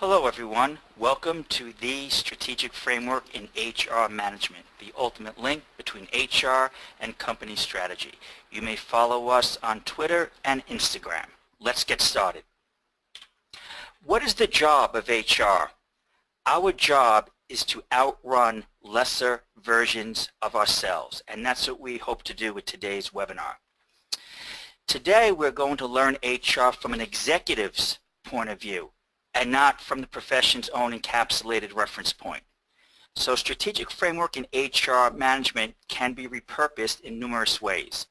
Hello everyone, welcome to the Strategic Framework in HR Management, the ultimate link between HR and company strategy. You may follow us on Twitter and Instagram. Let's get started. What is the job of HR? Our job is to outrun lesser versions of ourselves, and that's what we hope to do with today's webinar. Today we're going to learn HR from an executive's point of view, and not from the profession's own encapsulated reference point. So strategic framework in HR management can be repurposed in numerous ways.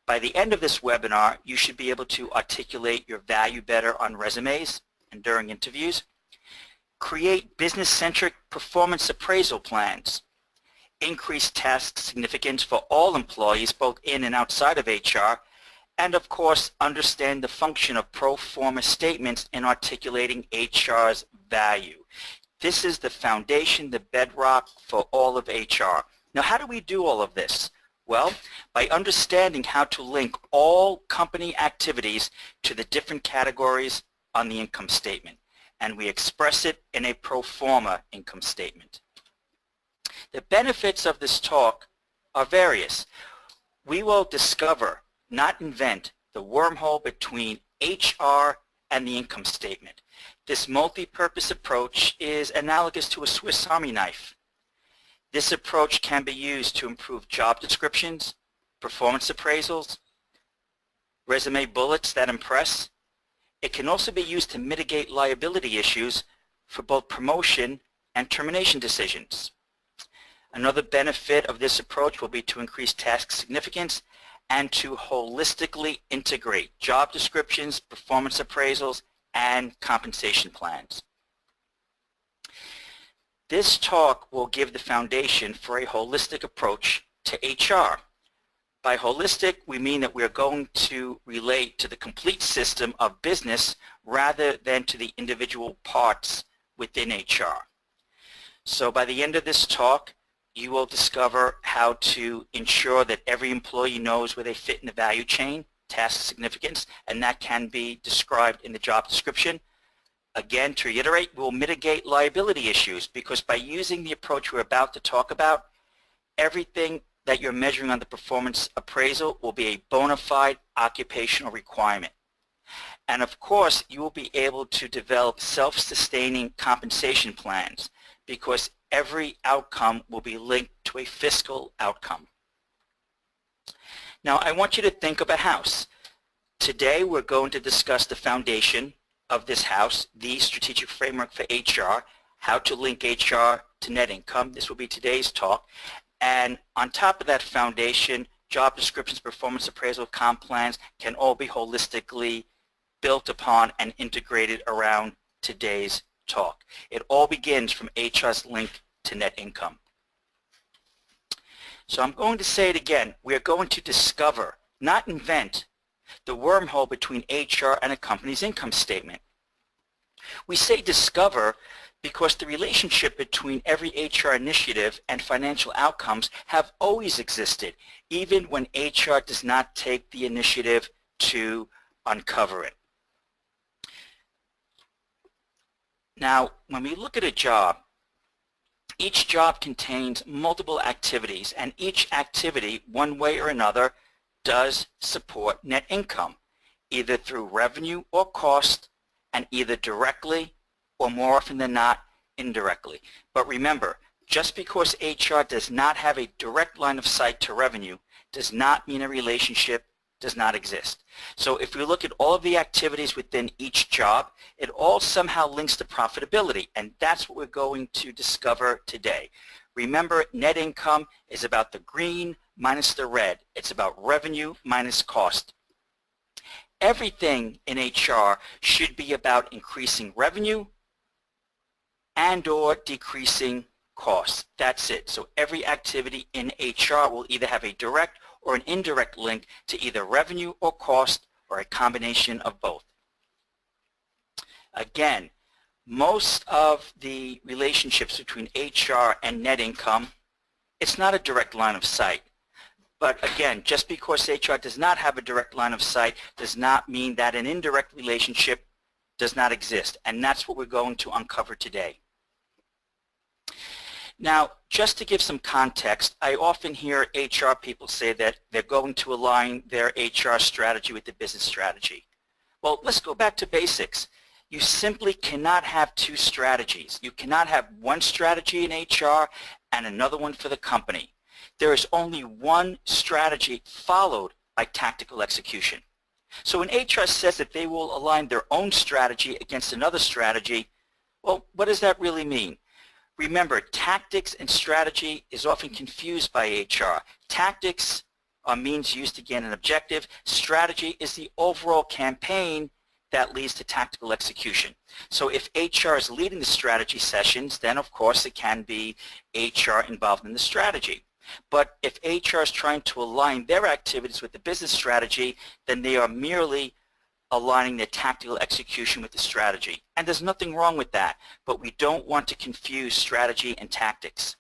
By the end of this webinar, you should be able to articulate your value better on resumes and during interviews, create business-centric performance appraisal plans, increase task significance for all employees both in and outside of HR, and of course understand the function of pro forma statements in articulating HR's value. This is the foundation, the bedrock for all of HR. Now how do we do all of this? Well, by understanding how to link all company activities to the different categories on the income statement, and we express it in a pro forma income statement. The benefits of this talk are various. We will discover, not invent, the wormhole between HR and the income statement. This multi-purpose approach is analogous to a Swiss Army knife. This approach can be used to improve job descriptions, performance appraisals, resume bullets that impress. It can also be used to mitigate liability issues for both promotion and termination decisions. Another benefit of this approach will be to increase task significance and to holistically integrate job descriptions, performance appraisals, and compensation plans. This talk will give the foundation for a holistic approach to HR. By holistic, we mean that we're going to relate to the complete system of business rather than to the individual parts within HR. So by the end of this talk, you will discover how to ensure that every employee knows where they fit in the value chain, task significance, and that can be described in the job description. Again, to reiterate, we'll mitigate liability issues because by using the approach we're about to talk about, everything that you're measuring on the performance appraisal will be a bona fide occupational requirement. And of course, you will be able to develop self-sustaining compensation plans because every outcome will be linked to a fiscal outcome. Now I want you to think of a house. Today we're going to discuss the foundation of this house, the strategic framework for HR, how to link HR to net income. This will be today's talk. And on top of that foundation, job descriptions, performance appraisal, comp plans can all be holistically built upon and integrated around today's talk. It all begins from HR's link to net income. So I'm going to say it again. We are going to discover, not invent, the wormhole between HR and a company's income statement. We say discover because the relationship between every HR initiative and financial outcomes have always existed, even when HR does not take the initiative to uncover it. Now, when we look at a job, each job contains multiple activities, and each activity, one way or another, does support net income, either through revenue or cost, and either directly or more often than not, indirectly. But remember, just because HR does not have a direct line of sight to revenue does not mean a relationship does not exist. So if we look at all of the activities within each job, it all somehow links to profitability, and that's what we're going to discover today. Remember, net income is about the green minus the red. It's about revenue minus cost. Everything in HR should be about increasing revenue and or decreasing costs. That's it. So every activity in HR will either have a direct or an indirect link to either revenue or cost or a combination of both. Again, most of the relationships between HR and net income, it's not a direct line of sight. But again, just because HR does not have a direct line of sight does not mean that an indirect relationship does not exist, and that's what we're going to uncover today. Now, just to give some context, I often hear HR people say that they're going to align their HR strategy with the business strategy. Well, let's go back to basics. You simply cannot have two strategies. You cannot have one strategy in HR and another one for the company. There is only one strategy followed by tactical execution. So when HR says that they will align their own strategy against another strategy, well, what does that really mean? Remember, tactics and strategy is often confused by HR. Tactics are means used to gain an objective. Strategy is the overall campaign that leads to tactical execution. So if HR is leading the strategy sessions, then of course it can be HR involved in the strategy. But if HR is trying to align their activities with the business strategy, then they are merely aligning their tactical execution with the strategy. And there's nothing wrong with that, but we don't want to confuse strategy and tactics.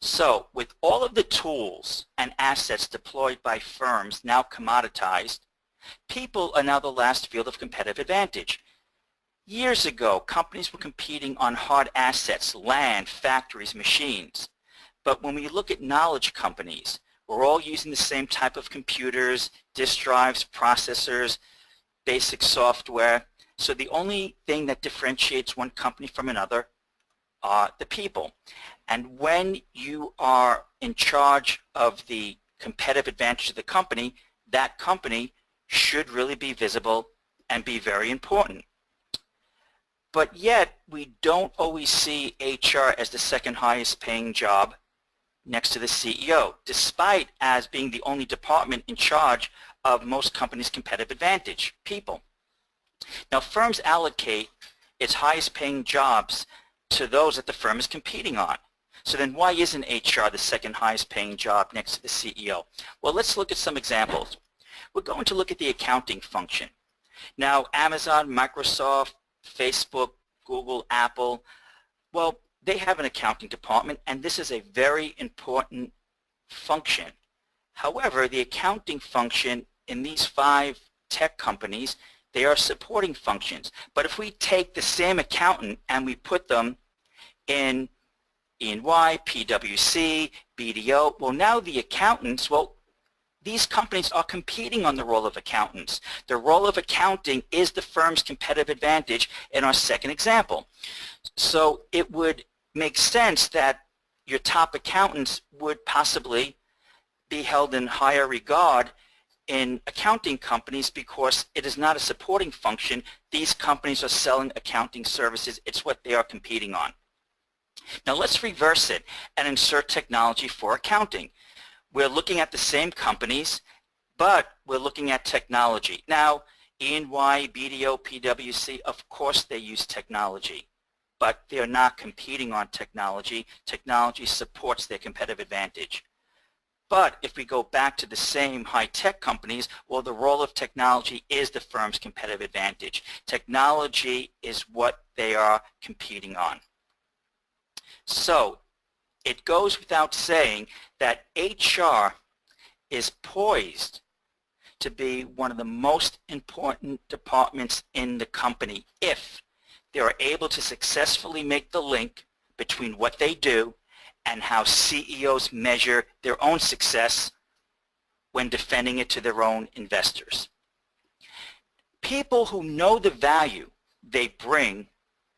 So with all of the tools and assets deployed by firms now commoditized, people are now the last field of competitive advantage. Years ago, companies were competing on hard assets, land, factories, machines. But when we look at knowledge companies, we're all using the same type of computers, disk drives, processors, basic software. So the only thing that differentiates one company from another are the people. And when you are in charge of the competitive advantage of the company, that company should really be visible and be very important. But yet, we don't always see HR as the second highest paying job next to the CEO, despite as being the only department in charge of most companies' competitive advantage, people. Now, firms allocate its highest paying jobs to those that the firm is competing on. So then why isn't HR the second highest paying job next to the CEO? Well, let's look at some examples. We're going to look at the accounting function. Now, Amazon, Microsoft, Facebook, Google, Apple, well, they have an accounting department, and this is a very important function. However, the accounting function in these 5 tech companies, they are supporting functions. But if we take the same accountant and we put them in E&Y, PwC, BDO, well, now the accountants, well, these companies are competing on the role of accountants. The role of accounting is the firm's competitive advantage in our second example. So it would make sense that your top accountants would possibly be held in higher regard in accounting companies because it is not a supporting function. These companies are selling accounting services. It's what they are competing on. Now let's reverse it and insert technology for accounting. We're looking at the same companies, but we're looking at technology. Now, E&Y, BDO, PwC, of course they use technology, but they're not competing on technology. Technology supports their competitive advantage. But if we go back to the same high-tech companies, well, the role of technology is the firm's competitive advantage. Technology is what they are competing on. So it goes without saying that HR is poised to be one of the most important departments in the company if they are able to successfully make the link between what they do and how CEOs measure their own success when defending it to their own investors. People who know the value they bring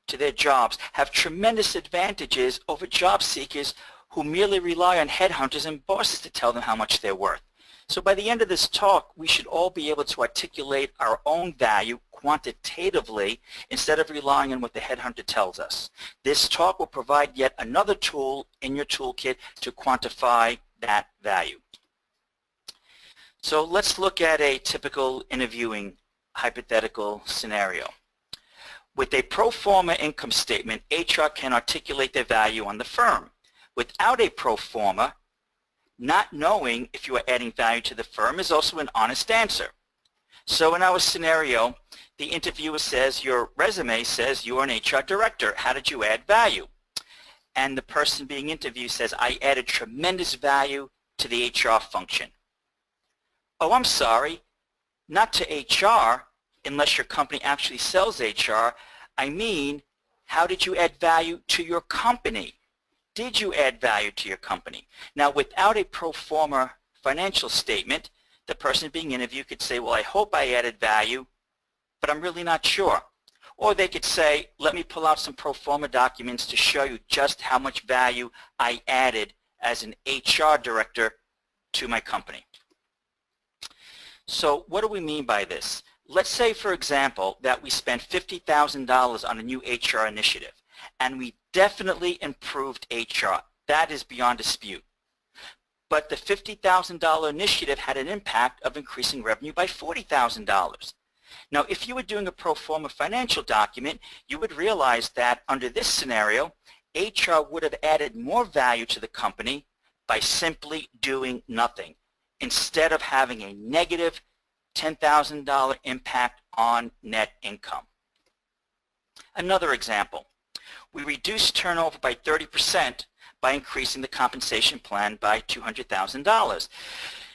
to their jobs have tremendous advantages over job seekers who merely rely on headhunters and bosses to tell them how much they're worth. So by the end of this talk, we should all be able to articulate our own value quantitatively instead of relying on what the headhunter tells us. This talk will provide yet another tool in your toolkit to quantify that value. So let's look at a typical interviewing hypothetical scenario. With a pro forma income statement, HR can articulate their value on the firm. Without a pro forma, not knowing if you are adding value to the firm is also an honest answer. So in our scenario, the interviewer says, your resume says you're an HR director. How did you add value? And the person being interviewed says, I added tremendous value to the HR function. Oh, I'm sorry, not to HR, unless your company actually sells HR, I mean, how did you add value to your company? Did you add value to your company? Now, without a pro forma financial statement, the person being interviewed could say, well, I hope I added value, but I'm really not sure. Or they could say, let me pull out some pro forma documents to show you just how much value I added as an HR director to my company. So what do we mean by this? Let's say, for example, that we spent $50,000 on a new HR initiative, and we definitely improved HR. That is beyond dispute. But the $50,000 initiative had an impact of increasing revenue by $40,000. Now, if you were doing a pro forma financial document, you would realize that under this scenario, HR would have added more value to the company by simply doing nothing, instead of having a negative $10,000 impact on net income. Another example, we reduced turnover by 30% by increasing the compensation plan by $200,000.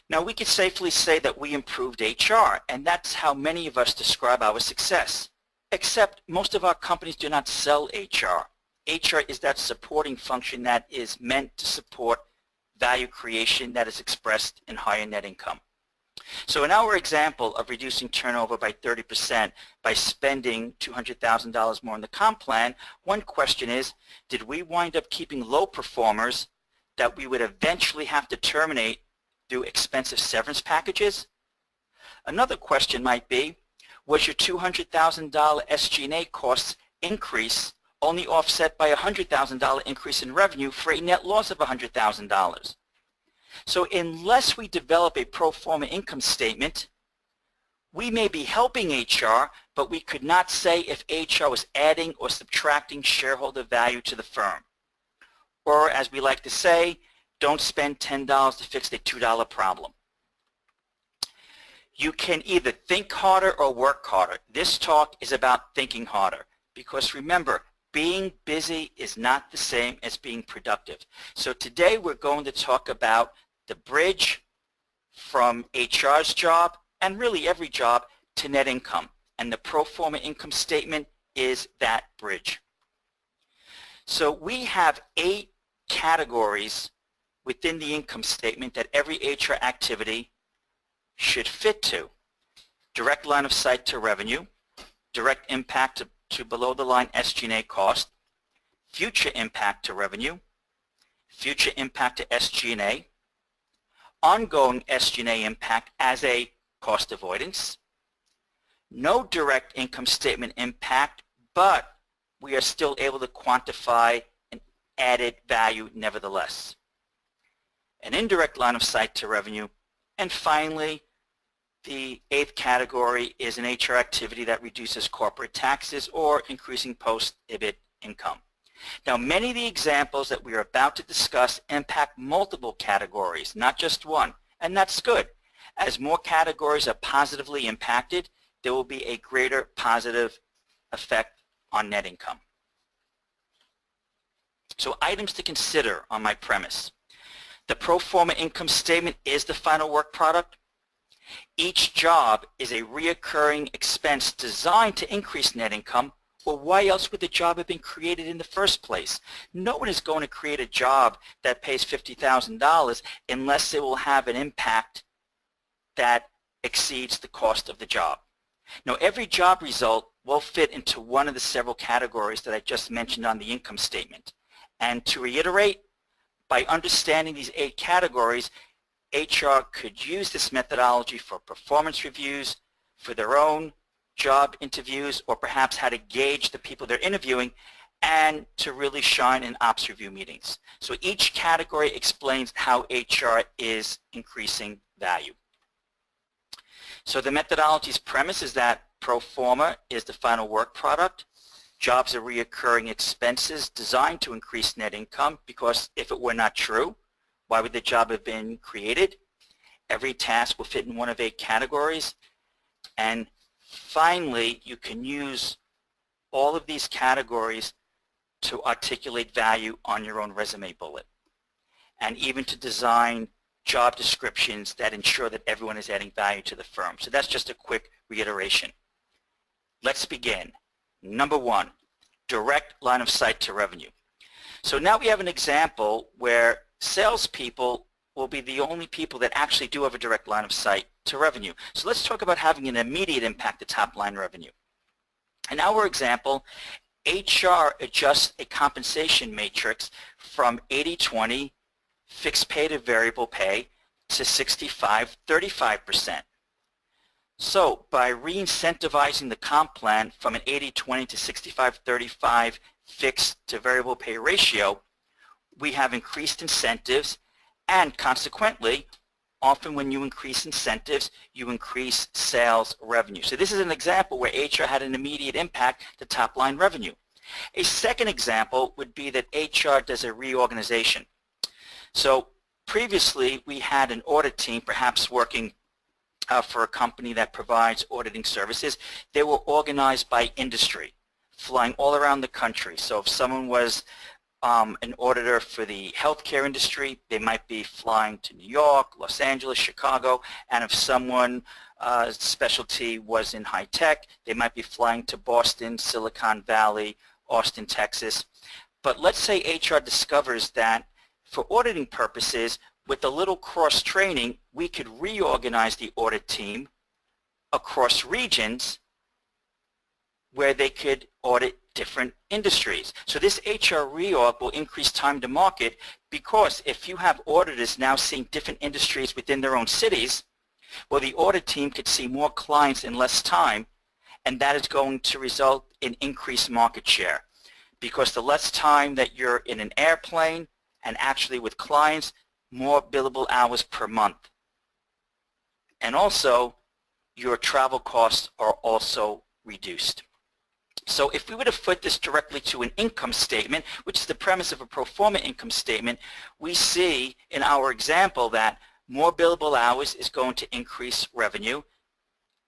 Now, we could safely say that we improved HR, and that's how many of us describe our success, except most of our companies do not sell HR. HR is that supporting function that is meant to support value creation that is expressed in higher net income. So in our example of reducing turnover by 30% by spending $200,000 more on the comp plan, one question is, did we wind up keeping low performers that we would eventually have to terminate through expensive severance packages? Another question might be, was your $200,000 SG&A costs increase only offset by a $100,000 increase in revenue for a net loss of $100,000? So unless we develop a pro forma income statement, we may be helping HR, but we could not say if HR was adding or subtracting shareholder value to the firm. Or as we like to say, don't spend $10 to fix a $2 problem. You can either think harder or work harder. This talk is about thinking harder, because remember, being busy is not the same as being productive. So today we're going to talk about the bridge from HR's job, and really every job, to net income. And the pro forma income statement is that bridge. So we have 8 categories within the income statement that every HR activity should fit to. Direct line of sight to revenue, direct impact to below the line SG&A cost, future impact to revenue, future impact to SG&A, ongoing SG&A impact as a cost avoidance, no direct income statement impact, but we are still able to quantify an added value nevertheless, an indirect line of sight to revenue, and finally, the 8th category is an HR activity that reduces corporate taxes or increasing post-EBIT income. Now, many of the examples that we are about to discuss impact multiple categories, not just one, and that's good. As more categories are positively impacted, there will be a greater positive effect on net income. So items to consider on my premise. The pro forma income statement is the final work product. Each job is a reoccurring expense designed to increase net income, or why else would the job have been created in the first place? No one is going to create a job that pays $50,000 unless it will have an impact that exceeds the cost of the job. Now, every job result will fit into one of the several categories that I just mentioned on the income statement. And to reiterate, by understanding these 8 categories, HR could use this methodology for performance reviews, for their own job interviews, or perhaps how to gauge the people they're interviewing, and to really shine in ops review meetings. So each category explains how HR is increasing value. So the methodology's premise is that pro forma is the final work product. Jobs are reoccurring expenses designed to increase net income, because if it were not true, why would the job have been created? Every task will fit in one of 8 categories. And finally, you can use all of these categories to articulate value on your own resume bullet, and even to design job descriptions that ensure that everyone is adding value to the firm. So that's just a quick reiteration. Let's begin. Number one, direct line of sight to revenue. So now we have an example where salespeople will be the only people that actually do have a direct line of sight to revenue. So let's talk about having an immediate impact to top line revenue. In our example, HR adjusts a compensation matrix from 80-20 fixed pay to variable pay to 65-35%. So by re-incentivizing the comp plan from an 80-20 to 65-35 fixed to variable pay ratio, we have increased incentives, and consequently, often when you increase incentives, you increase sales revenue. So this is an example where HR had an immediate impact to top line revenue. A second example would be that HR does a reorganization. So previously we had an audit team perhaps working for a company that provides auditing services. They were organized by industry, flying all around the country. So if someone was an auditor for the healthcare industry, they might be flying to New York, Los Angeles, Chicago, and if someone's specialty was in high tech, they might be flying to Boston, Silicon Valley, Austin, Texas. But let's say HR discovers that for auditing purposes, with a little cross-training, we could reorganize the audit team across regions where they could audit different industries. So this HR reorg will increase time to market, because if you have auditors now seeing different industries within their own cities, well, the audit team could see more clients in less time, and that is going to result in increased market share. Because the less time that you're in an airplane and actually with clients, more billable hours per month. And also, your travel costs are also reduced. So if we were to foot this directly to an income statement, which is the premise of a pro forma income statement, we see in our example that more billable hours is going to increase revenue,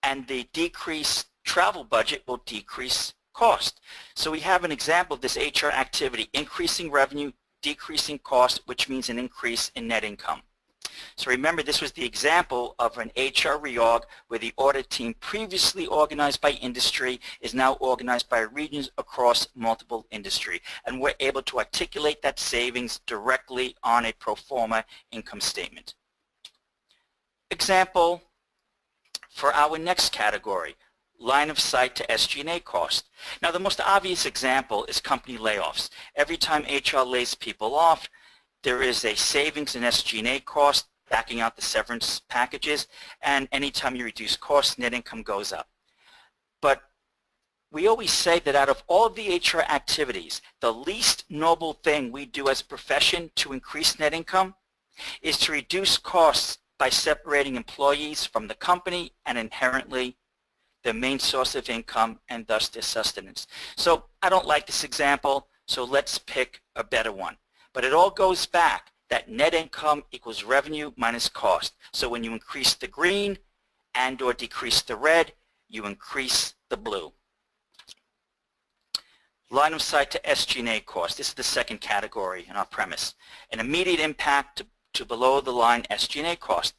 and the decreased travel budget will decrease cost. So we have an example of this HR activity, increasing revenue, decreasing cost, which means an increase in net income. So remember, this was the example of an HR reorg where the audit team previously organized by industry is now organized by regions across multiple industry. And we're able to articulate that savings directly on a pro forma income statement. Example for our next category, line of sight to SG&A cost. Now the most obvious example is company layoffs. Every time HR lays people off, there is a savings in SG&A cost, backing out the severance packages, and anytime you reduce costs, net income goes up. But we always say that out of all of the HR activities, the least noble thing we do as a profession to increase net income is to reduce costs by separating employees from the company and inherently their main source of income and thus their sustenance. So I don't like this example, so let's pick a better one. But it all goes back that net income equals revenue minus cost. So when you increase the green and or decrease the red, you increase the blue. Line of sight to SG&A cost. This is the second category in our premise. An immediate impact to below the line SG&A cost.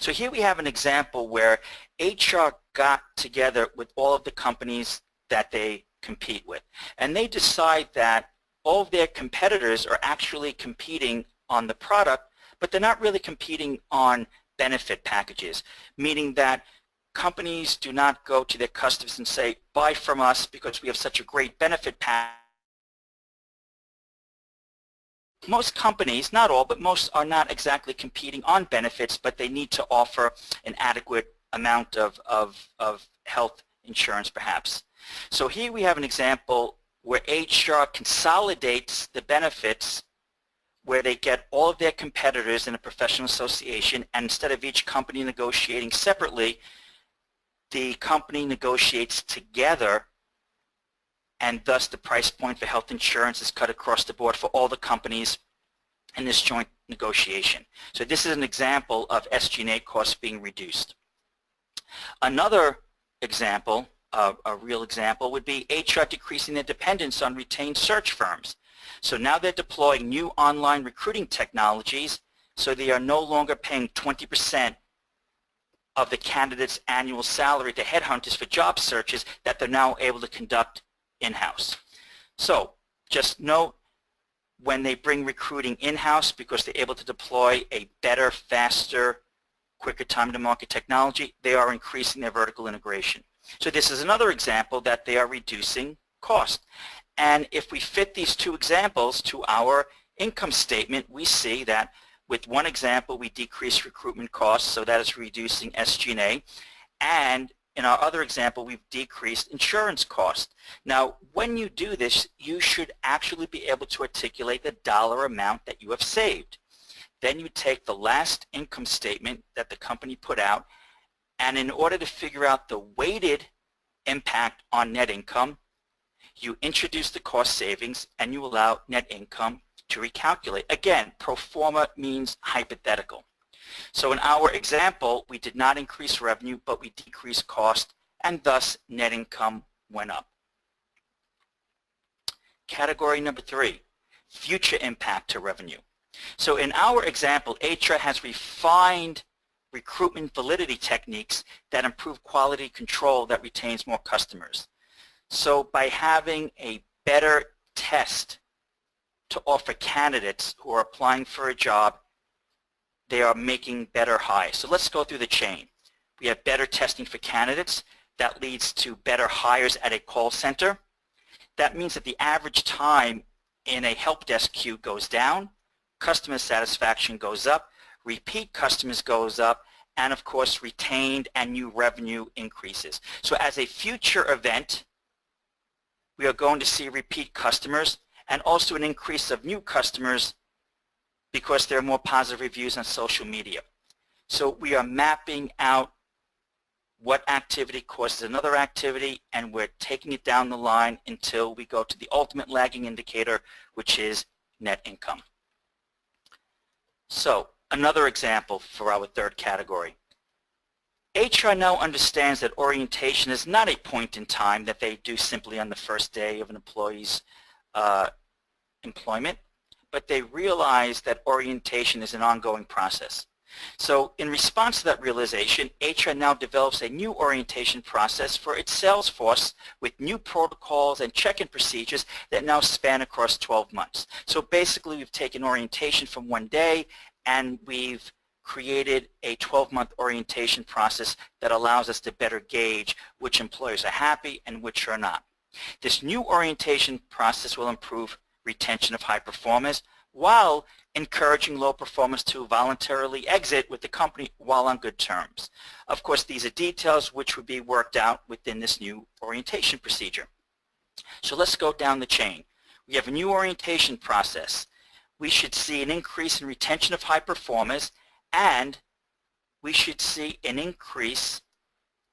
So here we have an example where HR got together with all of the companies that they compete with, and they decide that all of their competitors are actually competing on the product, but they're not really competing on benefit packages, meaning that companies do not go to their customers and say, buy from us because we have such a great benefit package. Most companies, not all, but most are not exactly competing on benefits, but they need to offer an adequate amount of health insurance perhaps. So here we have an example where HR consolidates the benefits where they get all of their competitors in a professional association, and instead of each company negotiating separately, the company negotiates together, and thus the price point for health insurance is cut across the board for all the companies in this joint negotiation. So this is an example of SG&A costs being reduced. Another example, a real example, would be HR decreasing their dependence on retained search firms. So now they're deploying new online recruiting technologies, so they are no longer paying 20% of the candidate's annual salary to headhunters for job searches that they're now able to conduct in-house. So just note, when they bring recruiting in-house because they're able to deploy a better, faster, quicker time-to-market technology, they are increasing their vertical integration. So this is another example that they are reducing cost. And if we fit these two examples to our income statement, we see that with one example, we decrease recruitment costs, so that is reducing SG&A. And in our other example, we've decreased insurance costs. Now, when you do this, you should actually be able to articulate the dollar amount that you have saved. Then you take the last income statement that the company put out, and in order to figure out the weighted impact on net income, you introduce the cost savings and you allow net income to recalculate. Again, pro forma means hypothetical. So in our example, we did not increase revenue, but we decreased cost, and thus net income went up. Category number 3, future impact to revenue. So in our example, HR has refined recruitment validity techniques that improve quality control that retains more customers. So by having a better test to offer candidates who are applying for a job, they are making better hires. So let's go through the chain. We have better testing for candidates. That leads to better hires at a call center. That means that the average time in a help desk queue goes down, customer satisfaction goes up, repeat customers goes up, and of course retained and new revenue increases. So as a future event, we are going to see repeat customers and also an increase of new customers because there are more positive reviews on social media. So we are mapping out what activity causes another activity, and we're taking it down the line until we go to the ultimate lagging indicator, which is net income. So another example for our third category. HR now understands that orientation is not a point in time that they do simply on the first day of an employee's employment, but they realize that orientation is an ongoing process. So in response to that realization, HR now develops a new orientation process for its sales force with new protocols and check-in procedures that now span across 12 months. So basically we've taken orientation from one day and we've created a 12-month orientation process that allows us to better gauge which employers are happy and which are not. This new orientation process will improve retention of high performers while encouraging low performers to voluntarily exit with the company while on good terms. Of course, these are details which would be worked out within this new orientation procedure. So let's go down the chain. We have a new orientation process. We should see an increase in retention of high performers, and we should see an increase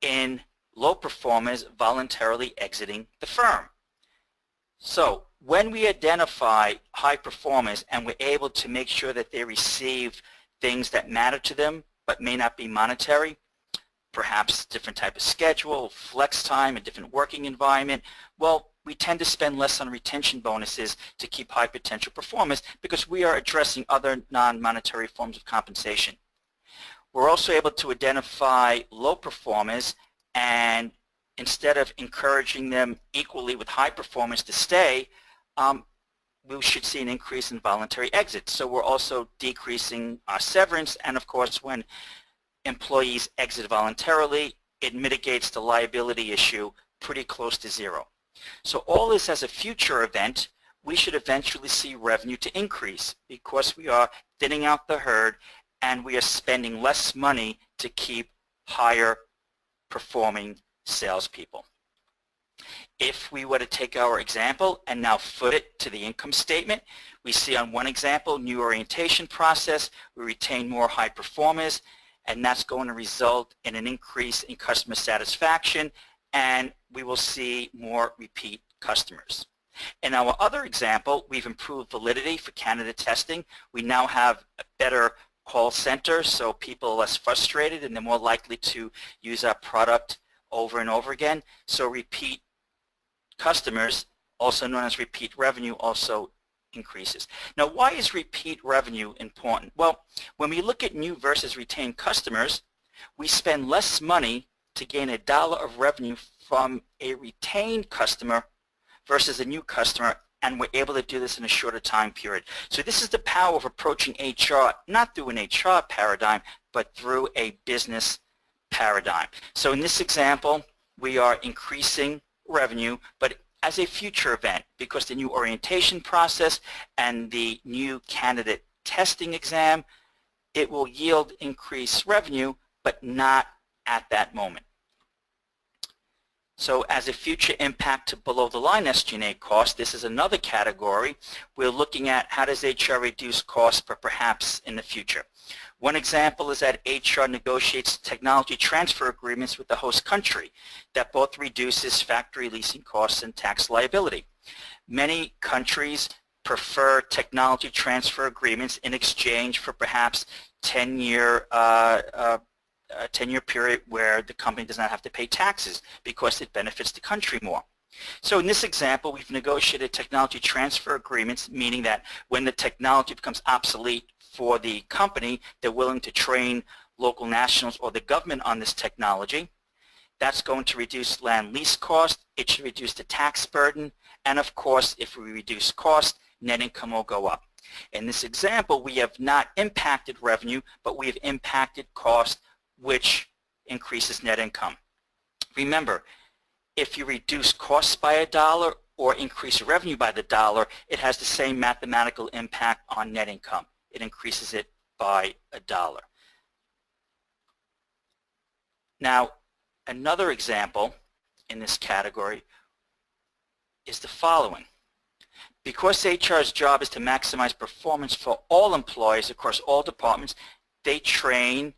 in low performers voluntarily exiting the firm. So when we identify high performers and we're able to make sure that they receive things that matter to them but may not be monetary, perhaps different type of schedule, flex time, a different working environment, well, we tend to spend less on retention bonuses to keep high potential performers because we are addressing other non-monetary forms of compensation. We're also able to identify low performers, and instead of encouraging them equally with high performers to stay, we should see an increase in voluntary exits. So we're also decreasing our severance, and of course when employees exit voluntarily, it mitigates the liability issue pretty close to zero. So all this as a future event, we should eventually see revenue to increase because we are thinning out the herd and we are spending less money to keep higher performing salespeople. If we were to take our example and now foot it to the income statement, we see on one example, new orientation process, we retain more high performers, and that's going to result in an increase in customer satisfaction, and we will see more repeat customers. In our other example, we've improved validity for candidate testing. We now have a better call center, so people are less frustrated and they're more likely to use our product over and over again. So repeat customers, also known as repeat revenue, also increases. Now, why is repeat revenue important? Well, when we look at new versus retained customers, We spend less money to gain $1 of revenue from a retained customer versus a new customer, and we're able to do this in a shorter time period. So this is the power of approaching HR, not through an HR paradigm, but through a business paradigm. So in this example, we are increasing revenue, but as a future event, because the new orientation process and the new candidate testing exam, it will yield increased revenue, but not at that moment. So as a future impact to below the line SG&A cost, this is another category. We're looking at how does HR reduce costs, but perhaps in the future. One example is that HR negotiates technology transfer agreements with the host country that both reduces factory leasing costs and tax liability. Many countries prefer technology transfer agreements in exchange for perhaps 10-year a 10-year period where the company does not have to pay taxes because it benefits the country more. So in this example, we've negotiated technology transfer agreements, meaning that when the technology becomes obsolete for the company, they're willing to train local nationals or the government on this technology. That's going to reduce land lease cost. It should reduce the tax burden. And of course, if we reduce cost, net income will go up. In this example, we have not impacted revenue, but we have impacted cost, which increases net income. Remember, if you reduce costs by $1 or increase revenue by the $1, it has the same mathematical impact on net income. It increases it by $1. Now, another example in this category is the following. Because HR's job is to maximize performance for all employees across all departments, they train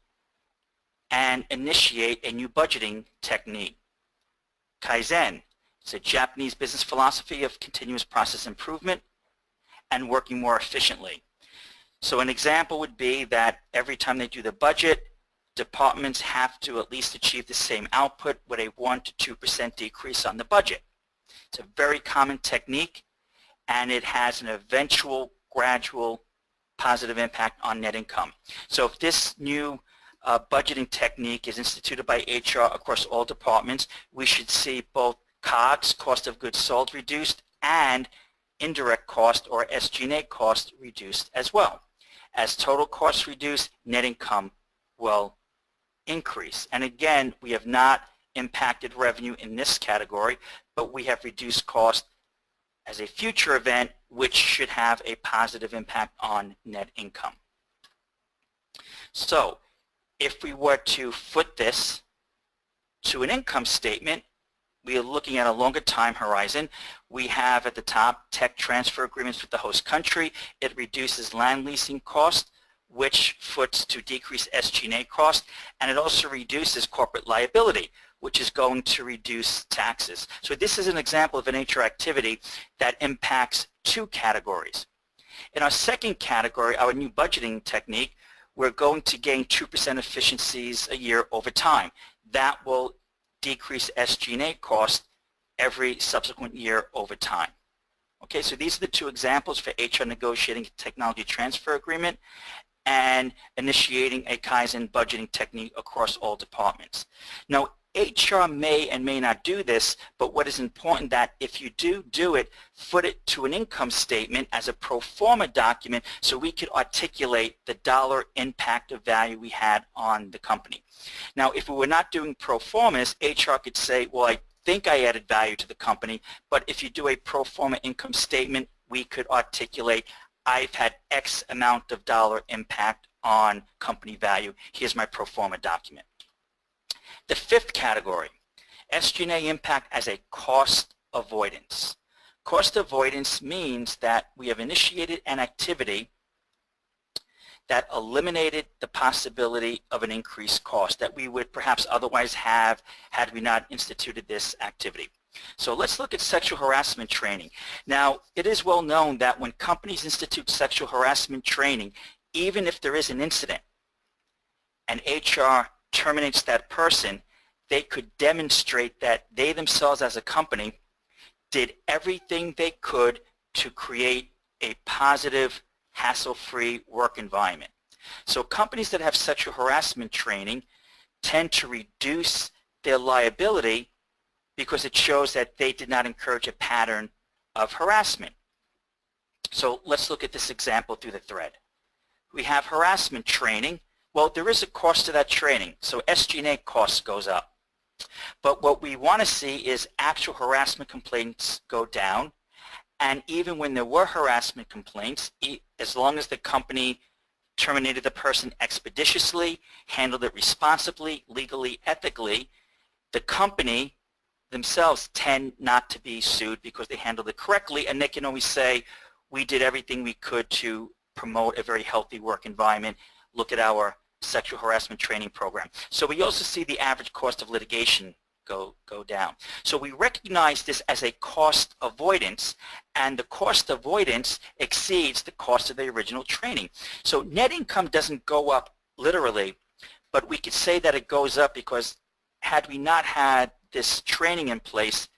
and initiate a new budgeting technique. Kaizen. It's a Japanese business philosophy of continuous process improvement and working more efficiently. So an example would be that every time they do the budget, departments have to at least achieve the same output with a 1 to 2% decrease on the budget. It's a very common technique, and it has an eventual gradual positive impact on net income. So if this new budgeting technique is instituted by HR across all departments, we should see both COGS, cost of goods sold, reduced, and indirect cost or SG&A cost reduced as well. As total costs reduce, net income will increase. And again, we have not impacted revenue in this category, but we have reduced cost as a future event, which should have a positive impact on net income. So if we were to foot this to an income statement, we are looking at a longer time horizon. We have at the top tech transfer agreements with the host country. It reduces land leasing cost, which foots to decrease SG&A cost, and it also reduces corporate liability, which is going to reduce taxes. So this is an example of an HR activity that impacts two categories. In our second category, our new budgeting technique, we're going to gain 2% efficiencies a year over time. That will decrease SG&A cost every subsequent year over time. Okay, so these are the two examples for HR negotiating a technology transfer agreement and initiating a Kaizen budgeting technique across all departments. Now, HR may and may not do this, but what is important that if you do it, foot it to an income statement as a pro forma document so we could articulate the dollar impact of value we had on the company. Now, if we were not doing pro formas, HR could say, well, I think I added value to the company, but if you do a pro forma income statement, we could articulate, I've had X amount of dollar impact on company value. Here's my pro forma document. The fifth category, SG&A impact as a cost avoidance. Cost avoidance means that we have initiated an activity that eliminated the possibility of an increased cost that we would perhaps otherwise have had we not instituted this activity. So let's look at sexual harassment training. Now, it is well known that when companies institute sexual harassment training, even if there is an incident and HR terminates that person, they could demonstrate that they themselves as a company did everything they could to create a positive, hassle-free work environment. So companies that have sexual harassment training tend to reduce their liability because it shows that they did not encourage a pattern of harassment. So let's look at this example through the thread. We have harassment training. Well, there is a cost to that training, so SG&A cost goes up. But what we want to see is actual harassment complaints go down, and even when there were harassment complaints, as long as the company terminated the person expeditiously, handled it responsibly, legally, ethically, the company themselves tend not to be sued because they handled it correctly, and they can always say, we did everything we could to promote a very healthy work environment. Look at our sexual harassment training program. So we also see the average cost of litigation go down. So we recognize this as a cost avoidance, and the cost avoidance exceeds the cost of the original training. So net income doesn't go up literally, but we could say that it goes up because had we not had this training in place,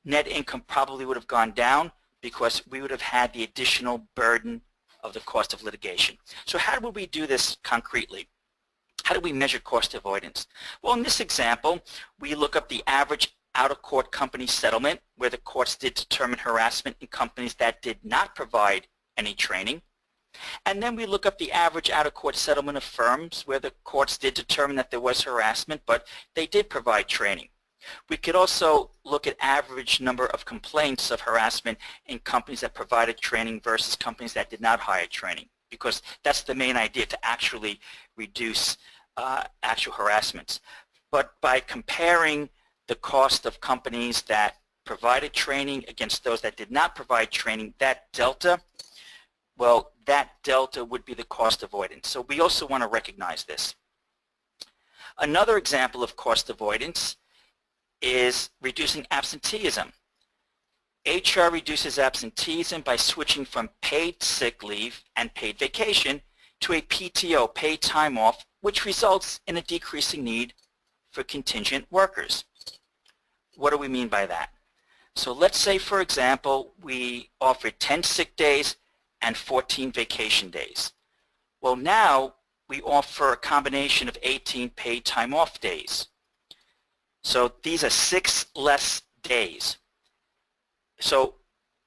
net income probably would have gone down because we would have had the additional burden of the cost of litigation. So how would we do this concretely? How do we measure cost avoidance? Well, in this example, we look up the average out-of-court company settlement where the courts did determine harassment in companies that did not provide any training. And then we look up the average out-of-court settlement of firms where the courts did determine that there was harassment, but they did provide training. We could also look at average number of complaints of harassment in companies that provided training versus companies that did not hire training, because that's the main idea, to actually reduce actual harassments. But by comparing the cost of companies that provided training against those that did not provide training, that delta, well, that delta would be the cost avoidance. So we also want to recognize this. Another example of cost avoidance is reducing absenteeism. HR reduces absenteeism by switching from paid sick leave and paid vacation to a PTO, paid time off, which results in a decreasing need for contingent workers. What do we mean by that? So let's say, for example, we offered 10 sick days and 14 vacation days. Well, now we offer a combination of 18 paid time off days. So these are 6 less days. So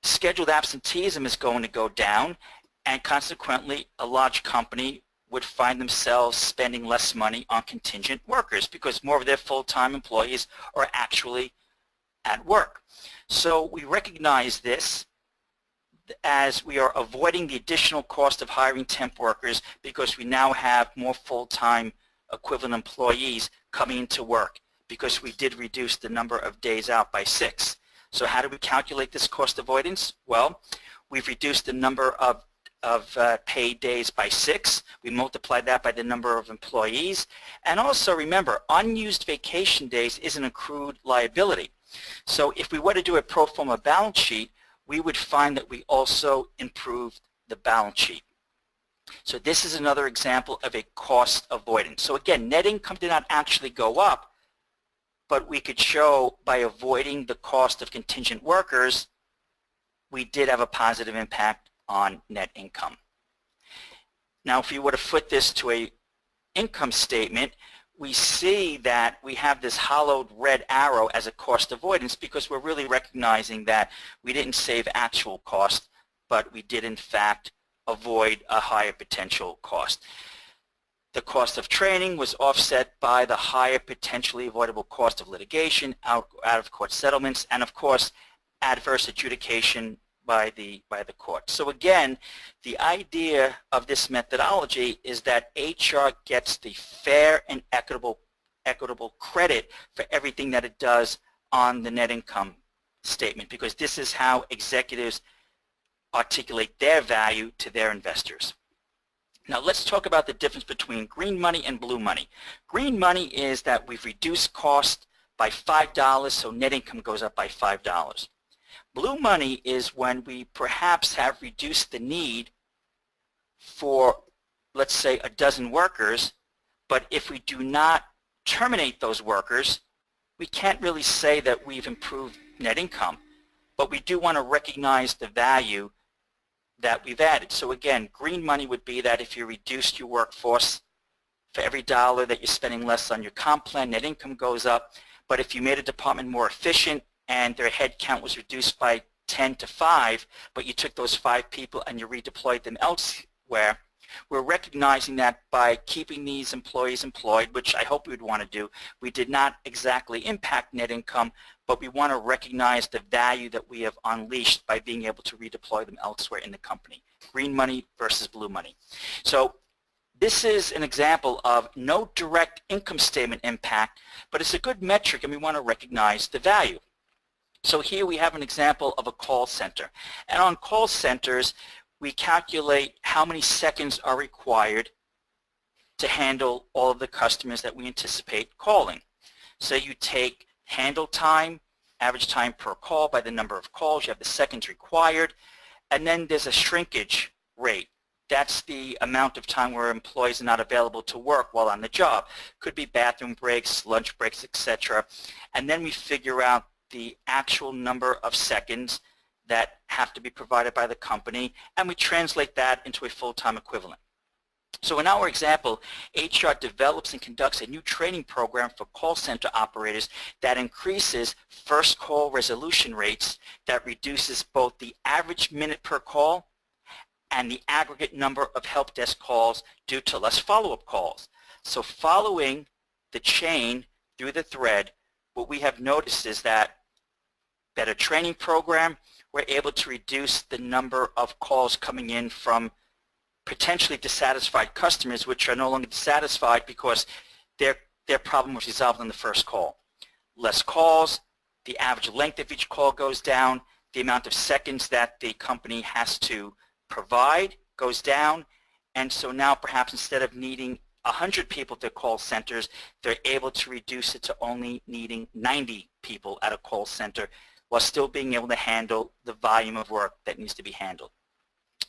scheduled absenteeism is going to go down, and consequently a large company would find themselves spending less money on contingent workers because more of their full-time employees are actually at work. So we recognize this as we are avoiding the additional cost of hiring temp workers because we now have more full-time equivalent employees coming into work because we did reduce the number of days out by 6. So how do we calculate this cost avoidance? Well, we've reduced the number of paid days by 6. We multiplied that by the number of employees. And also remember, unused vacation days is an accrued liability. So if we were to do a pro forma balance sheet, we would find that we also improved the balance sheet. So this is another example of a cost avoidance. So again, net income did not actually go up, but we could show by avoiding the cost of contingent workers, we did have a positive impact on net income. Now, if you were to foot this to a income statement, we see that we have this hollowed red arrow as a cost avoidance because we're really recognizing that we didn't save actual cost, but we did in fact avoid a higher potential cost. The cost of training was offset by the higher potentially avoidable cost of litigation, out-of-court settlements, and of course adverse adjudication by the court. So again, the idea of this methodology is that HR gets the fair and equitable credit for everything that it does on the net income statement, because this is how executives articulate their value to their investors. Now let's talk about the difference between green money and blue money. Green money is that we've reduced cost by $5, so net income goes up by $5. Blue money is when we perhaps have reduced the need for, let's say, a dozen workers, but if we do not terminate those workers, we can't really say that we've improved net income, but we do want to recognize the value that we've added. So again, green money would be that if you reduced your workforce For every dollar that you're spending less on your comp plan, net income goes up. But if you made a department more efficient and their head count was reduced by 10 to 5, but you took those 5 people and you redeployed them elsewhere, we're recognizing that by keeping these employees employed, which I hope we would want to do, we did not exactly impact net income, but we want to recognize the value that we have unleashed by being able to redeploy them elsewhere in the company. Green money versus blue money. So this is an example of no direct income statement impact, but it's a good metric and we want to recognize the value. So here we have an example of a call center. And on call centers, we calculate how many seconds are required to handle all of the customers that we anticipate calling. So you take handle time, average time per call by the number of calls, you have the seconds required, and then there's a shrinkage rate. That's the amount of time where employees are not available to work while on the job. Could be bathroom breaks, lunch breaks, etc. And then we figure out the actual number of seconds that have to be provided by the company, and we translate that into a full-time equivalent. So in our example, HR develops and conducts a new training program for call center operators that increases first call resolution rates, that reduces both the average minute per call and the aggregate number of help desk calls due to less follow-up calls. So following the chain through the thread, what we have noticed is that better training program, we're able to reduce the number of calls coming in from potentially dissatisfied customers, which are no longer dissatisfied because their problem was resolved on the first call. Less calls, the average length of each call goes down, the amount of seconds that the company has to provide goes down, and so now perhaps instead of needing 100 people at their call centers, they're able to reduce it to only needing 90 people at a call center, while still being able to handle the volume of work that needs to be handled.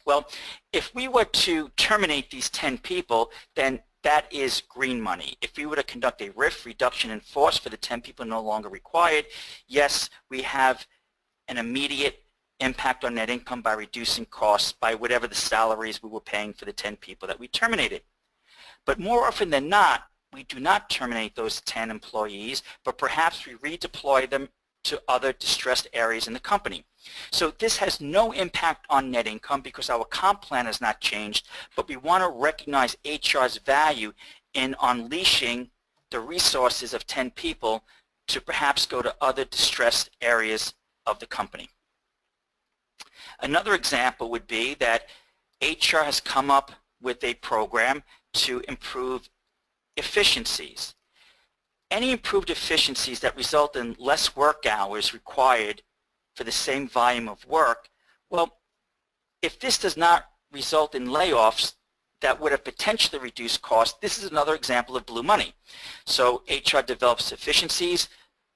Well, if we were to terminate these 10 people, then that is green money. If we were to conduct a RIF, reduction in force, for the 10 people no longer required, yes, we have an immediate impact on net income by reducing costs by whatever the salaries we were paying for the 10 people that we terminated. But more often than not, we do not terminate those 10 employees, but perhaps we redeploy them to other distressed areas in the company. So this has no impact on net income because our comp plan has not changed, but we want to recognize HR's value in unleashing the resources of 10 people to perhaps go to other distressed areas of the company. Another example would be that HR has come up with a program to improve efficiencies. Any improved efficiencies that result in less work hours required for the same volume of work, well, if this does not result in layoffs that would have potentially reduced costs, this is another example of blue money. So HR develops efficiencies,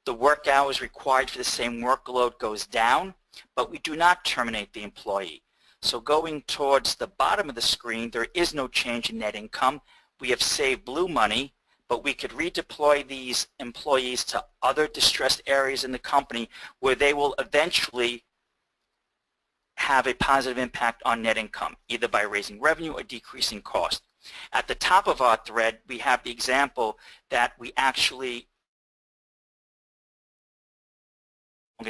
the work hours required for the same workload goes down, but we do not terminate the employee. So going towards the bottom of the screen, there is no change in net income. We have saved blue money, but we could redeploy these employees to other distressed areas in the company where they will eventually have a positive impact on net income, either by raising revenue or decreasing cost. At the top of our thread, we have the example that we actually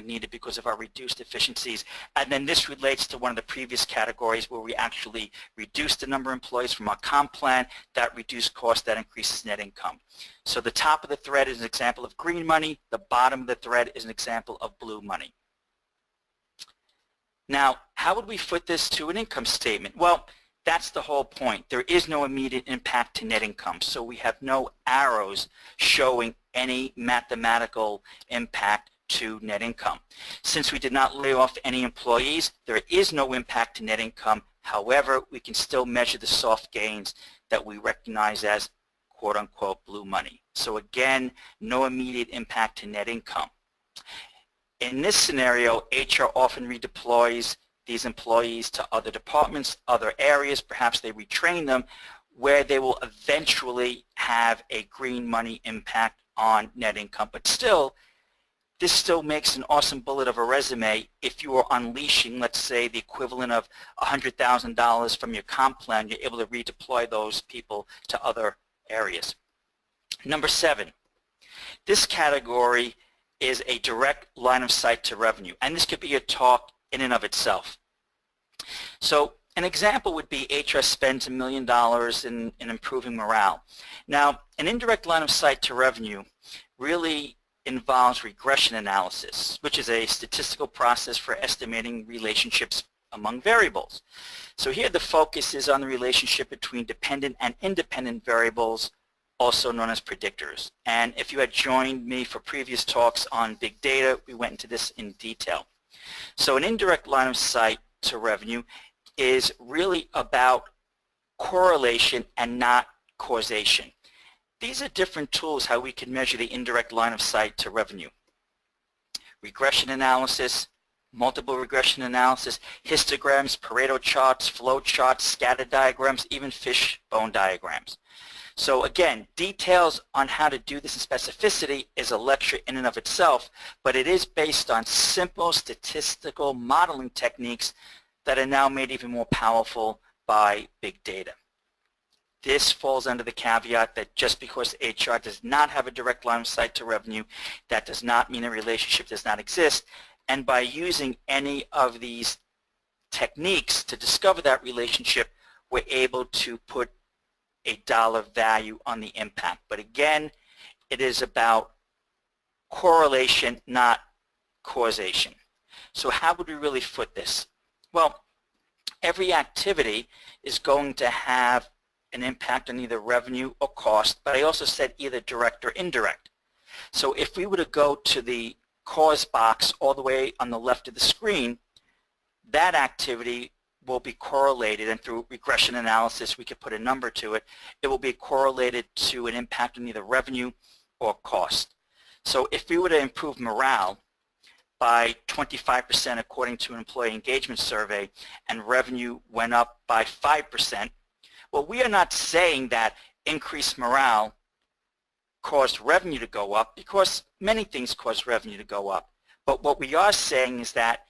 needed because of our reduced efficiencies. And then this relates to one of the previous categories where we actually reduced the number of employees from our comp plan, that reduced cost, that increases net income. So the top of the thread is an example of green money, the bottom of the thread is an example of blue money. Now, how would we fit this to an income statement? Well, that's the whole point. There is no immediate impact to net income, so we have no arrows showing any mathematical impact to net income. Since we did not lay off any employees, there is no impact to net income. However, we can still measure the soft gains that we recognize as quote-unquote blue money. So again, no immediate impact to net income. In this scenario, HR often redeploys these employees to other departments, other areas, perhaps they retrain them, where they will eventually have a green money impact on net income. But still, this still makes an awesome bullet of a resume if you are unleashing, let's say, the equivalent of $100,000 from your comp plan. You're able to redeploy those people to other areas. Number 7, this category is a direct line of sight to revenue, and this could be a talk in and of itself. So an example would be HR spends $1 million in improving morale. Now, an indirect line of sight to revenue really involves regression analysis, which is a statistical process for estimating relationships among variables. So here the focus is on the relationship between dependent and independent variables, also known as predictors. And if you had joined me for previous talks on big data, we went into this in detail. So an indirect line of sight to revenue is really about correlation and not causation. These are different tools how we can measure the indirect line of sight to revenue. Regression analysis, multiple regression analysis, histograms, Pareto charts, flow charts, scatter diagrams, even fishbone diagrams. So again, details on how to do this in specificity is a lecture in and of itself, but it is based on simple statistical modeling techniques that are now made even more powerful by big data. This falls under the caveat that just because HR does not have a direct line of sight to revenue, that does not mean a relationship does not exist. And by using any of these techniques to discover that relationship, we're able to put a dollar value on the impact. But again, it is about correlation, not causation. So how would we really foot this? Well, every activity is going to have an impact on either revenue or cost, but I also said either direct or indirect. So if we were to go to the cause box all the way on the left of the screen, that activity will be correlated, and through regression analysis we could put a number to it. It will be correlated to an impact on either revenue or cost. So if we were to improve morale by 25% according to an employee engagement survey and revenue went up by 5%, well, we are not saying that increased morale caused revenue to go up, because many things cause revenue to go up. But what we are saying is that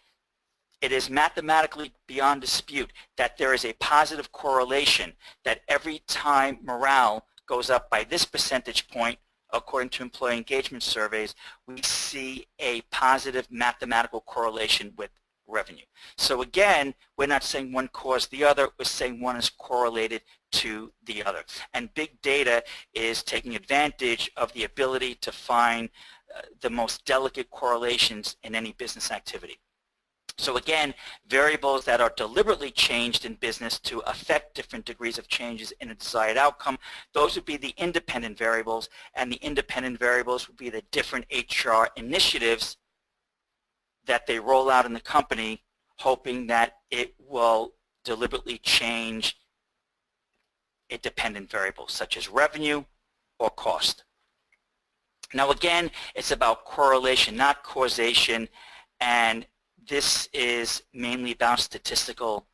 it is mathematically beyond dispute that there is a positive correlation, that every time morale goes up by this percentage point, according to employee engagement surveys, we see a positive mathematical correlation with revenue. So again, we're not saying one caused the other, we're saying one is correlated to the other. And big data is taking advantage of the ability to find the most delicate correlations in any business activity. So again, variables that are deliberately changed in business to affect different degrees of changes in a desired outcome, those would be the independent variables, and the independent variables would be the different HR initiatives that they roll out in the company, hoping that it will deliberately change a dependent variable, such as revenue or cost. Now again, it's about correlation, not causation, and this is mainly about statistical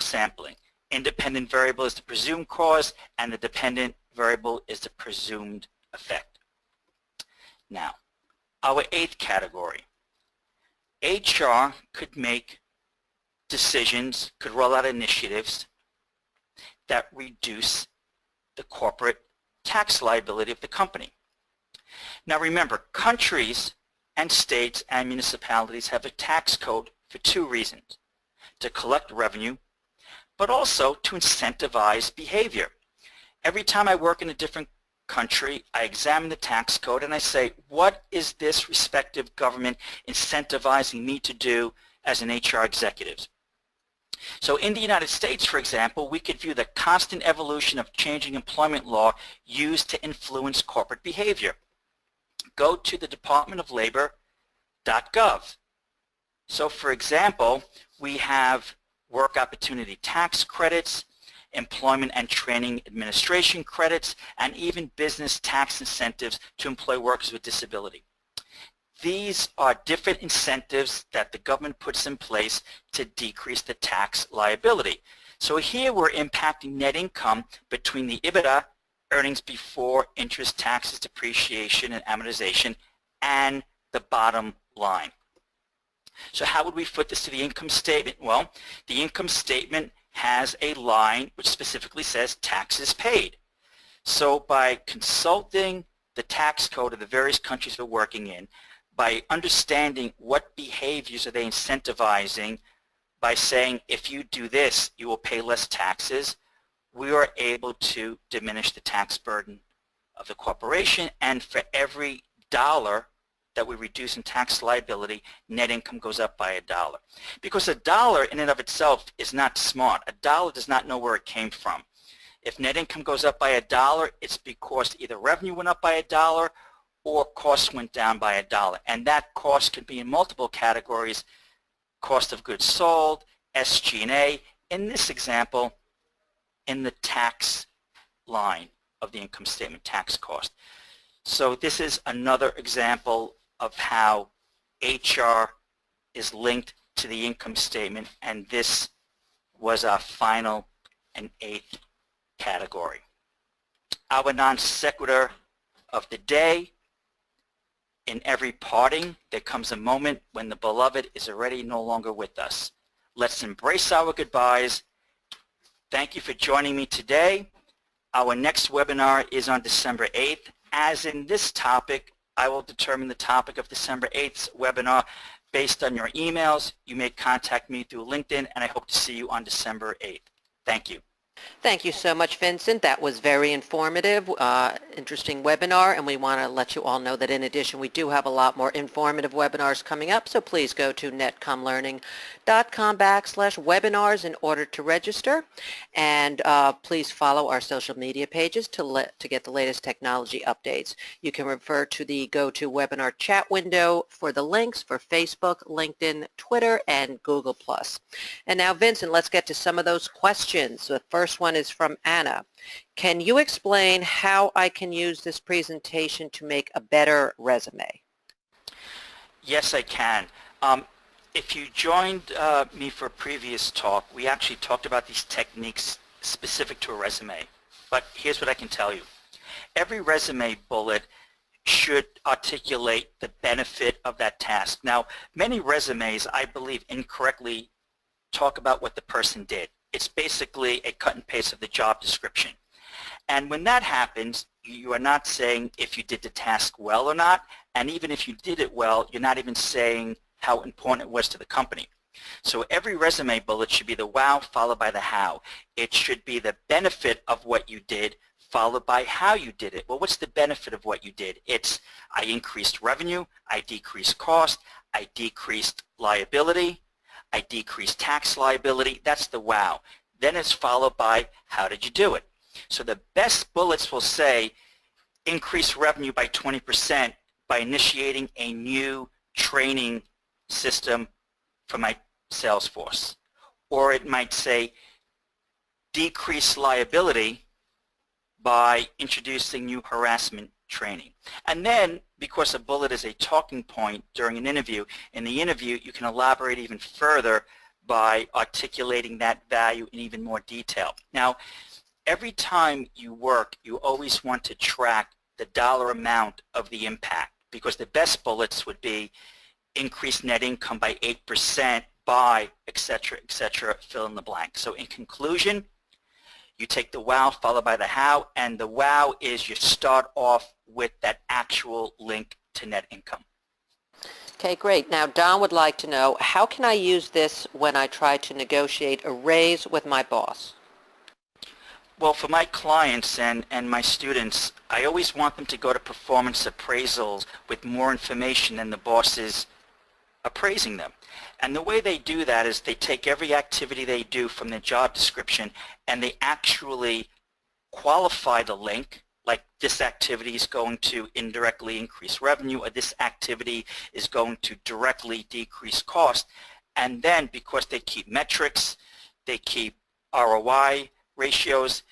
sampling. Independent variable is the presumed cause, and the dependent variable is the presumed effect. Now, our 8th category. HR could make decisions, could roll out initiatives that reduce the corporate tax liability of the company. Now remember, countries and states and municipalities have a tax code for 2 reasons: to collect revenue, but also to incentivize behavior. Every time I work in a different country, I examine the tax code and I say, what is this respective government incentivizing me to do as an HR executive? So in the United States, for example, we could view the constant evolution of changing employment law used to influence corporate behavior. Go to the Department of Labor.gov. So for example, we have work opportunity tax credits, employment and training administration credits, and even business tax incentives to employ workers with disability. These are different incentives that the government puts in place to decrease the tax liability. So here we're impacting net income between the EBITDA, earnings before interest, taxes, depreciation, and amortization, and the bottom line. So how would we foot this to the income statement? Well, the income statement has a line which specifically says taxes paid. So by consulting the tax code of the various countries we're working in, by understanding what behaviors are they incentivizing, by saying if you do this, you will pay less taxes, we are able to diminish the tax burden of the corporation, and for every dollar that we reduce in tax liability, net income goes up by $1. Because $1 in and of itself is not smart. $1 does not know where it came from. If net income goes up by $1, it's because either revenue went up by $1 or costs went down by $1. And that cost could be in multiple categories: cost of goods sold, SG&A, in this example, in the tax line of the income statement, tax cost. So this is another example of how HR is linked to the income statement, and this was our final and 8th category. Our non sequitur of the day: in every parting, there comes a moment when the beloved is already no longer with us. Let's embrace our goodbyes. Thank you for joining me today. Our next webinar is on December 8th. As in this topic, I will determine the topic of December 8th's webinar based on your emails. You may contact me through LinkedIn, and I hope to see you on December 8th. Thank you. Thank you so much, Vincent. That was very informative, interesting webinar, and we want to let you all know that in addition, we do have a lot more informative webinars coming up, so please go to netcomlearning.com/webinars in order to register, and please follow our social media pages to get the latest technology updates. You can refer to the GoToWebinar chat window for the links for Facebook, LinkedIn, Twitter, and Google+. And now, Vincent, let's get to some of those questions. The first one is from Anna. Can you explain how I can use this presentation to make a better resume? Yes, I can. If you joined me for a previous talk, we actually talked about these techniques specific to a resume. But here's what I can tell you. Every resume bullet should articulate the benefit of that task. Now, many resumes, I believe, incorrectly talk about what the person did. It's basically a cut and paste of the job description. And when that happens, you are not saying if you did the task well or not, and even if you did it well, you're not even saying how important it was to the company. So every resume bullet should be the wow followed by the how. It should be the benefit of what you did followed by how you did it. Well, what's the benefit of what you did? It's I increased revenue, I decreased cost, I decreased liability, I decreased tax liability. That's the wow. Then it's followed by how did you do it? So the best bullets will say increase revenue by 20% by initiating a new training system for my sales force. Or it might say decrease liability by introducing new harassment training. And then, because a bullet is a talking point during an interview, in the interview you can elaborate even further by articulating that value in even more detail. Now, every time you work, you always want to track the dollar amount of the impact, because the best bullets would be increase net income by 8% by, etc., fill in the blank. So in conclusion, you take the wow followed by the how, and the wow is you start off with that actual link to net income. Okay, great. Now, Don would like to know, how can I use this when I try to negotiate a raise with my boss? Well, for my clients and my students, I always want them to go to performance appraisals with more information than the boss is appraising them. And the way they do that is they take every activity they do from the job description and they actually qualify the link, like this activity is going to indirectly increase revenue, or this activity is going to directly decrease cost. And then, because they keep metrics, they keep ROI ratios,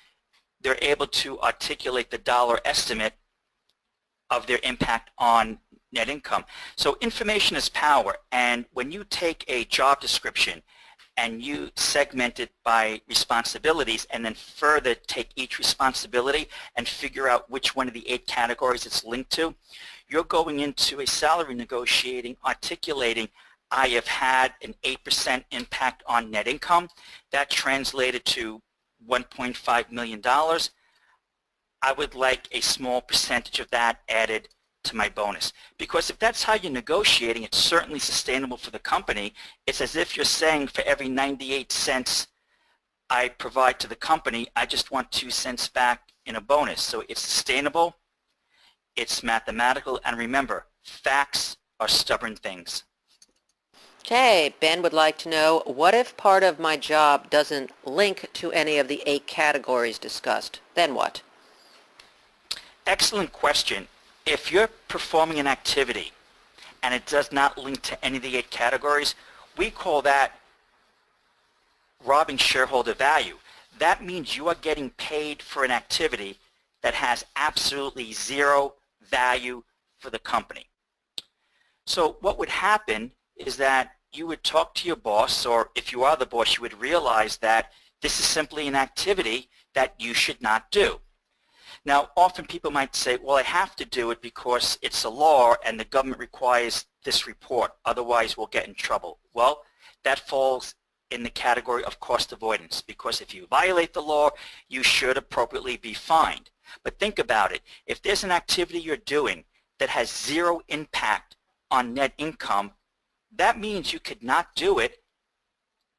they're able to articulate the dollar estimate of their impact on net income. So information is power, and when you take a job description and you segment it by responsibilities and then further take each responsibility and figure out which one of the 8 categories it's linked to, you're going into a salary negotiating articulating, I have had an 8% impact on net income. That translated to $1.5 million. I would like a small percentage of that added to my bonus. Because if that's how you're negotiating, it's certainly sustainable for the company. It's as if you're saying for every 98 cents I provide to the company, I just want 2 cents back in a bonus. So it's sustainable, it's mathematical, and remember, facts are stubborn things. Okay, Ben would like to know, what if part of my job doesn't link to any of the 8 categories discussed? Then what? Excellent question. If you're performing an activity and it does not link to any of the 8 categories, we call that robbing shareholder value. That means you are getting paid for an activity that has absolutely zero value for the company. So what would happen is that you would talk to your boss, or if you are the boss, you would realize that this is simply an activity that you should not do. Now, often people might say, well, I have to do it because it's a law and the government requires this report, otherwise we'll get in trouble. Well, that falls in the category of cost avoidance, because if you violate the law, you should appropriately be fined. But think about it. If there's an activity you're doing that has zero impact on net income, that means you could not do it,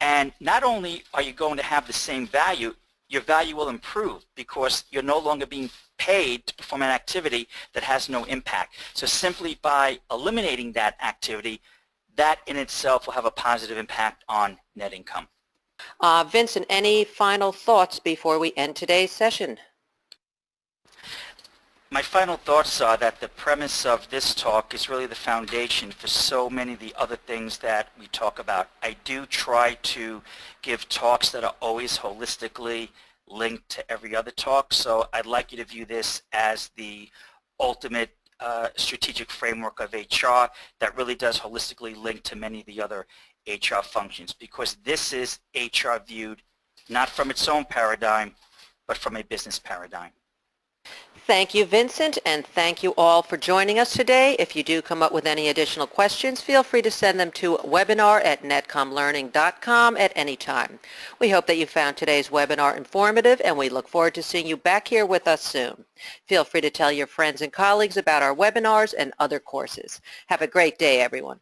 and not only are you going to have the same value, your value will improve because you're no longer being paid to perform an activity that has no impact. So simply by eliminating that activity, that in itself will have a positive impact on net income. Vincent, any final thoughts before we end today's session? My final thoughts are that the premise of this talk is really the foundation for so many of the other things that we talk about. I do try to give talks that are always holistically linked to every other talk, so I'd like you to view this as the ultimate strategic framework of HR that really does holistically link to many of the other HR functions, because this is HR viewed not from its own paradigm, but from a business paradigm. Thank you, Vincent, and thank you all for joining us today. If you do come up with any additional questions, feel free to send them to webinar@netcomlearning.com at any time. We hope that you found today's webinar informative, and we look forward to seeing you back here with us soon. Feel free to tell your friends and colleagues about our webinars and other courses. Have a great day, everyone.